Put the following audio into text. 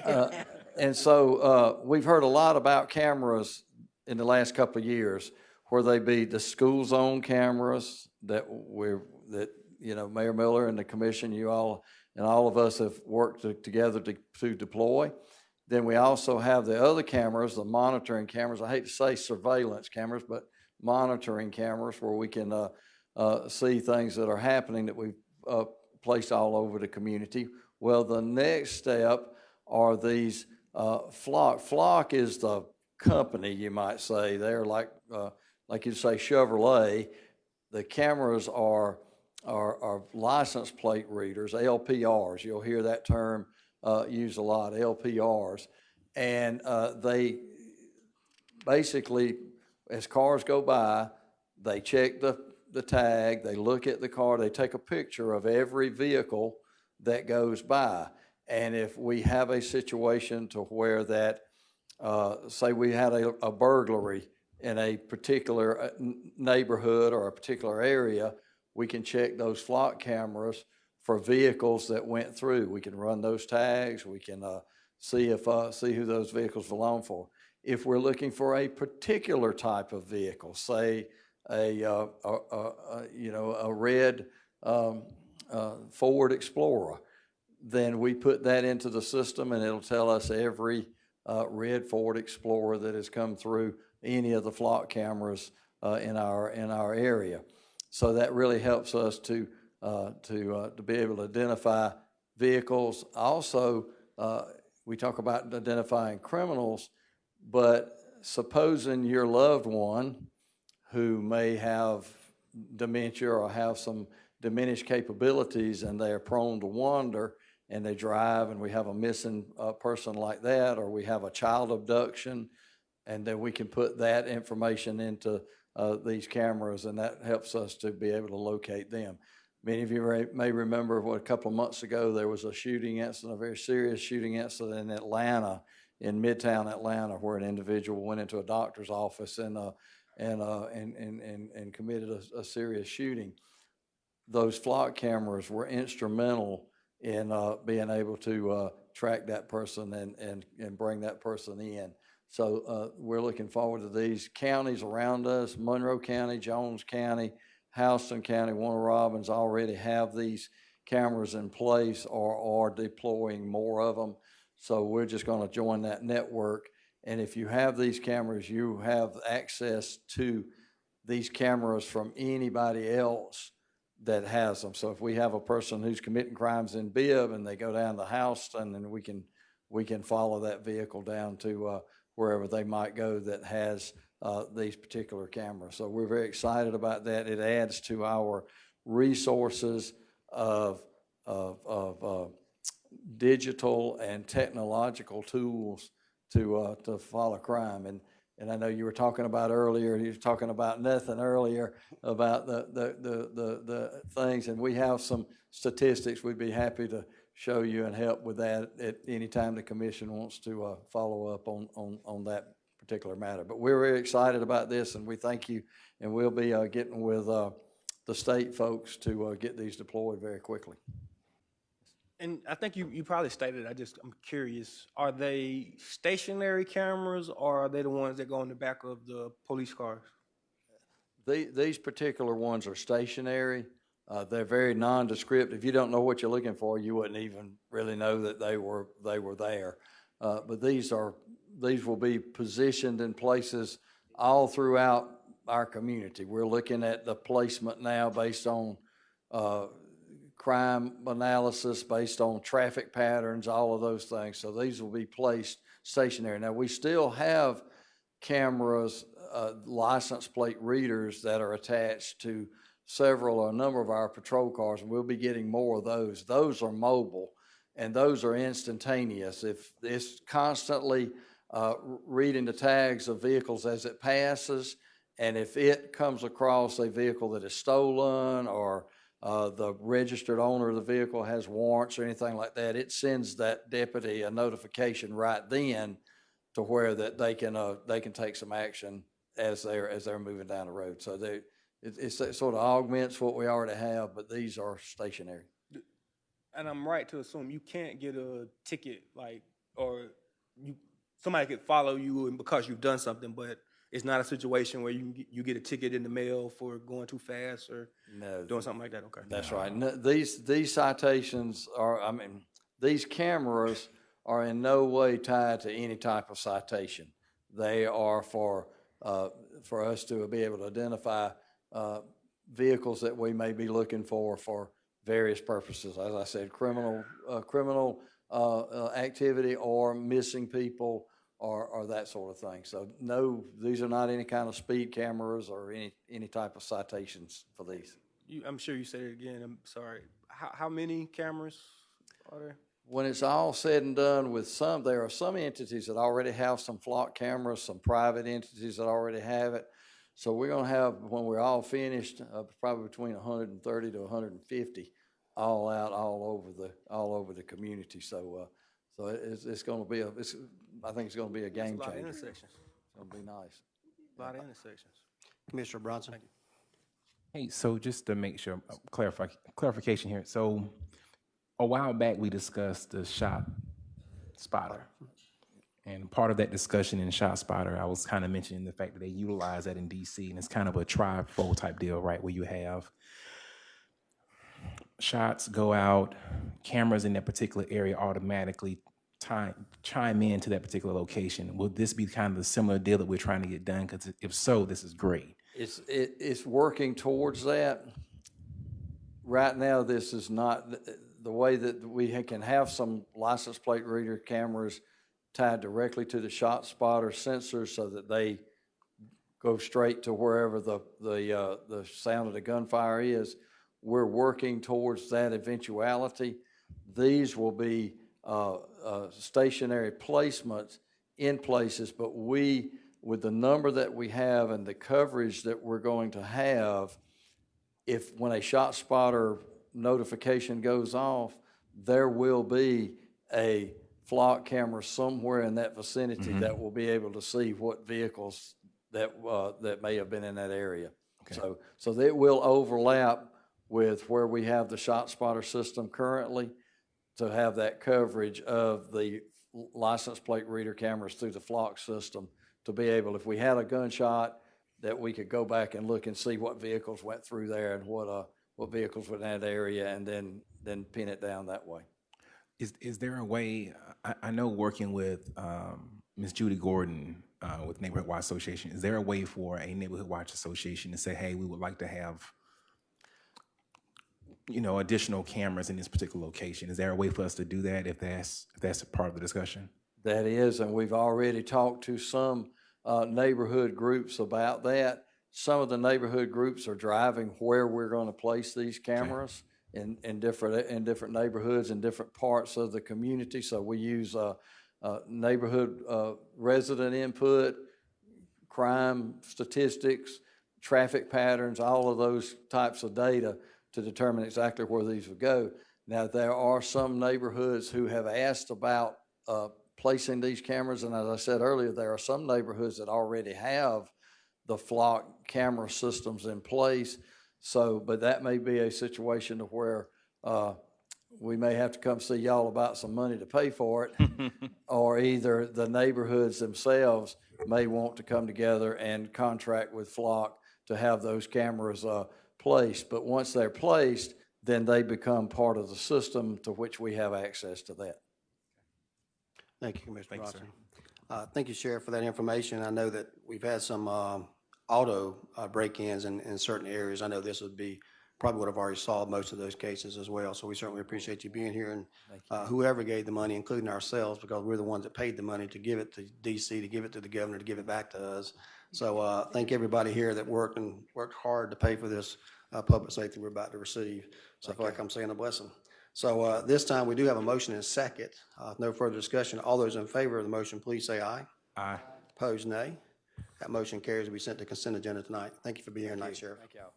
Uh, and so we've heard a lot about cameras in the last couple of years, where they be the school zone cameras that Mayor Miller and the commission, you all and all of us have worked together to deploy. Then we also have the other cameras, the monitoring cameras. I hate to say surveillance cameras, but monitoring cameras where we can see things that are happening that we've placed all over the community. Well, the next step are these Flock. Flock is the company, you might say. They're like you'd say Chevrolet. The cameras are license plate readers, LPRs. You'll hear that term used a lot, LPRs. And they basically, as cars go by, they check the tag, they look at the car, they take a picture of every vehicle that goes by. And if we have a situation to where that, say we had a burglary in a particular neighborhood or a particular area, we can check those Flock cameras for vehicles that went through. We can run those tags. We can see who those vehicles belong for. If we're looking for a particular type of vehicle, say a red Ford Explorer, then we put that into the system, and it'll tell us every red Ford Explorer that has come through any of the Flock cameras in our area. So that really helps us to be able to identify vehicles. Also, we talk about identifying criminals, but supposing your loved one who may have dementia or have some diminished capabilities and they are prone to wander, and they drive, and we have a missing person like that, or we have a child abduction, and then we can put that information into these cameras, and that helps us to be able to locate them. Many of you may remember a couple of months ago there was a shooting incident, a very serious shooting incident in Atlanta, in Midtown Atlanta, where an individual went into a doctor's office and committed a serious shooting. Those Flock cameras were instrumental in being able to track that person and bring that person in. So we're looking forward to these. Counties around us, Monroe County, Jones County, Houston County, Warner Robins already have these cameras in place or are deploying more of them. So we're just going to join that network. And if you have these cameras, you have access to these cameras from anybody else that has them. So if we have a person who's committing crimes in Bibb and they go down to Houston, then we can follow that vehicle down to wherever they might go that has these particular cameras. So we're very excited about that. It adds to our resources of digital and technological tools to follow crime. And I know you were talking about Nathan earlier about the things, and we have some statistics we'd be happy to show you and help with that at any time the commission wants to follow up on that particular matter. But we're very excited about this, and we thank you, and we'll be getting with the state folks to get these deployed very quickly. And I think you probably stated, I'm curious, are they stationary cameras or are they the ones that go in the back of the police cars? These particular ones are stationary. They're very nondescript. If you don't know what you're looking for, you wouldn't even really know that they were there. But these will be positioned in places all throughout our community. We're looking at the placement now based on crime analysis, based on traffic patterns, all of those things. So these will be placed stationary. Now, we still have cameras, license plate readers that are attached to a number of our patrol cars, and we'll be getting more of those. Those are mobile, and those are instantaneous. If it's constantly reading the tags of vehicles as it passes, and if it comes across a vehicle that is stolen or the registered owner of the vehicle has warrants or anything like that, it sends that deputy a notification right then to where that they can take some action as they're moving down the road. So it sort of augments what we already have, but these are stationary. And I'm right to assume you can't get a ticket like or somebody could follow you and because you've done something, but it's not a situation where you get a ticket in the mail for going too fast or doing something like that. Okay. That's right. No, these citations are, I mean, these cameras are in no way tied to any type of citation. They are for us to be able to identify vehicles that we may be looking for various purposes. As I said, criminal activity or missing people or that sort of thing. So no, these are not any kind of speed cameras or any type of citations for these. I'm sure you said it again. I'm sorry. How many cameras are there? When it's all said and done there are some entities that already have some flock cameras, some private entities that already have it. So we're going to have, when we're all finished, probably between 130 to 150 all out all over the community. So it's going to be I think it's going to be a game changer. A lot of intersections. It's going to be nice. A lot of intersections. Commissioner Bronson. Hey, so just to make sure, clarification here. So a while back, we discussed the shot spotter. And part of that discussion in shot spotter, I was kind of mentioning the fact that they utilize that in DC, and it's kind of a tri-fold type deal, right? Where you have shots go out, cameras in that particular area automatically chime in to that particular location. Will this be kind of the similar deal that we're trying to get done? Because if so, this is great. It's working towards that. Right now, this is not the way that we can have some license plate reader cameras tied directly to the shot spotter sensors so that they go straight to wherever the sound of the gunfire is. We're working towards that eventuality. These will be stationary placements in places, but with the number that we have and the coverage that we're going to have, when a shot spotter notification goes off, there will be a flock camera somewhere in that vicinity that will be able to see what vehicles that may have been in that area. Okay. So that will overlap with where we have the shot spotter system currently to have that coverage of the license plate reader cameras through the flock system to be able, if we had a gunshot, that we could go back and look and see what vehicles went through there and what vehicles were in that area, and then pin it down that way. Is there a way? I know working with Ms. Judy Gordon with Neighborhood Watch Association, is there a way for a Neighborhood Watch Association to say, hey, we would like to have additional cameras in this particular location? Is there a way for us to do that if that's a part of the discussion? That is, and we've already talked to some neighborhood groups about that. Some of the neighborhood groups are driving where we're going to place these cameras in different neighborhoods in different parts of the community. So we use neighborhood resident input, crime statistics, traffic patterns, all of those types of data to determine exactly where these would go. Now, there are some neighborhoods who have asked about placing these cameras, and as I said earlier, there are some neighborhoods that already have the flock camera systems in place. So, but that may be a situation to where we may have to come see y'all about some money to pay for it, or either the neighborhoods themselves may want to come together and contract with Flock to have those cameras placed. But once they're placed, then they become part of the system to which we have access to that. Thank you, Commissioner Bronson. Thank you, Sheriff, for that information. I know that we've had some auto break-ins in certain areas. I know this would be probably would have already solved most of those cases as well. So we certainly appreciate you being here, and whoever gave the money, including ourselves, because we're the ones that paid the money to give it to DC, to give it to the governor, to give it back to us. So thank everybody here that worked hard to pay for this public safety we're about to receive. So I feel like I'm saying a blessing. So this time we do have a motion and a second. No further discussion. All those in favor of the motion, please say aye. Aye. Opposed, nay. That motion carries to be sent to consent agenda tonight. Thank you for being here tonight, Sheriff. Thank y'all.